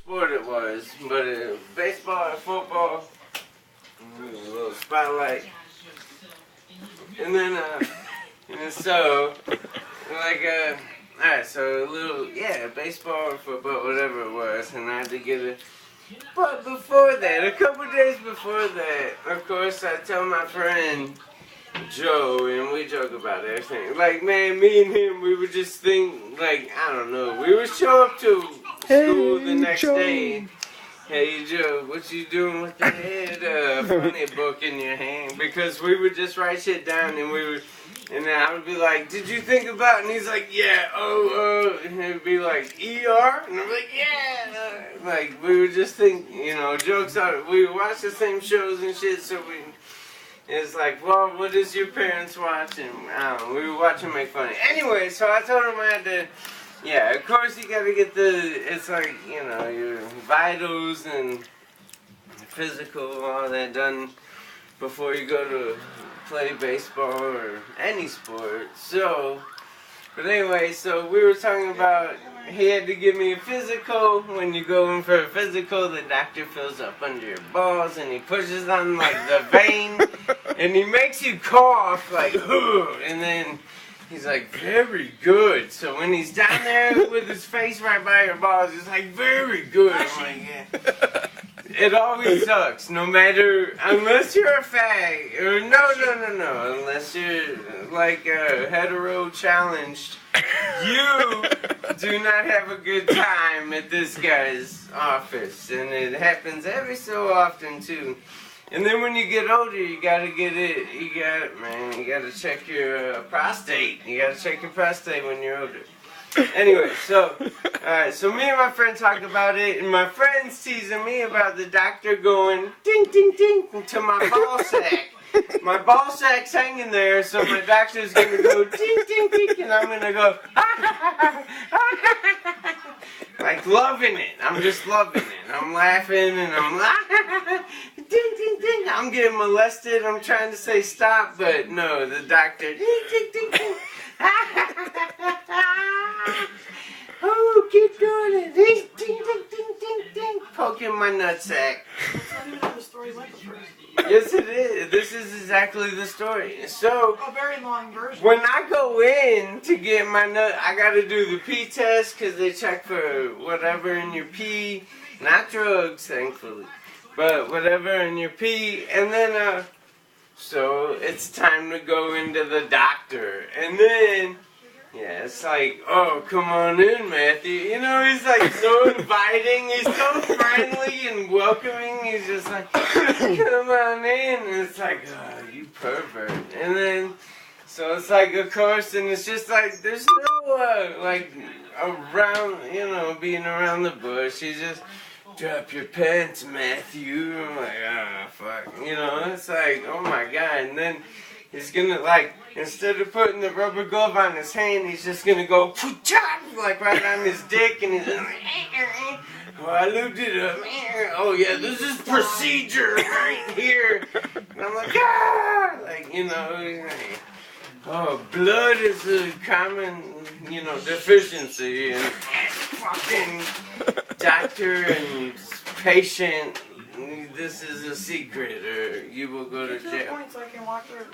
sport it was, but baseball or football, a little spotlight. And then, and so, like, alright, so a little, yeah, baseball or football, whatever it was, and I had to get it. But before that, a couple days before that, of course, I tell my friend Joe, and we joke about everything. Like, man, me and him, we would just think, like, I don't know, we would show up to school the next day. Hey Joe, what you doing with the head funny book in your hand? Because we would just write shit down, and and then I would be like, did you think about it? And he's like, yeah, and he'd be like, ER? And I'm like, yeah. Like, we would just think, you know, jokes out. We would watch the same shows and shit, so it's like, well, what is your parents watching? I don't know, we would watch them make fun. Anyway, so I told him I had to, yeah, of course you gotta get it's like, you know, your vitals and physical, all that done before you go to play baseball or any sport. So, but anyway, so we were talking about, he had to give me a physical. When you go in for a physical, the doctor fills up under your balls and he pushes on like the vein and he makes you cough like, and then he's like, very good. So when he's down there with his face right by your balls, he's like, very good. I'm like, yeah. It always sucks, no matter, unless you're a fag, or no, unless you're like hetero challenged, you do not have a good time at this guy's office, and it happens every so often too. And then when you get older, you gotta man, you gotta check your prostate. You gotta check your prostate when you're older. Anyway, so, alright, so me and my friend talk about it, and my friend's teasing me about the doctor going ding, ding, ding to my ball sack. My ball sack's hanging there, so my doctor's gonna go ding, ding, ding, and I'm gonna go like loving it. I'm just loving it. I'm laughing and I'm ding, ding, ding. I'm getting molested. I'm trying to say stop, but no, the doctor ding, ding, ding, ding. Oh, keep doing it. Ding, ding, ding, ding, ding, ding. Poking my nutsack. That's not even how the story went before. Yes, it is. This is exactly the story. So, A very long version. when I go in to get my nut, I gotta do the pee test because they check for whatever in your pee. Not drugs, thankfully. But whatever in your pee. And then, so it's time to go into the doctor. And then, yeah, it's like, oh, come on in, Matthew. You know, he's like so inviting. He's so friendly and welcoming. He's just like, come on in. And it's like, oh, you pervert. And then, so it's like, of course, and it's just like, there's no, like, around, you know, being around the bush. He's just, drop your pants, Matthew. I'm like, ah, fuck. You know, it's like, oh my God. And then he's gonna, like, instead of putting the rubber glove on his hand, he's just gonna go, like, right on his dick, and he's like, oh, I looked it up. Oh, yeah, this is procedure right here. And I'm like, ah! Like, you know, like, oh, blood is a common, you know, deficiency, and fucking doctor and patient, this is a secret, or you will go to jail. Points I can walk through.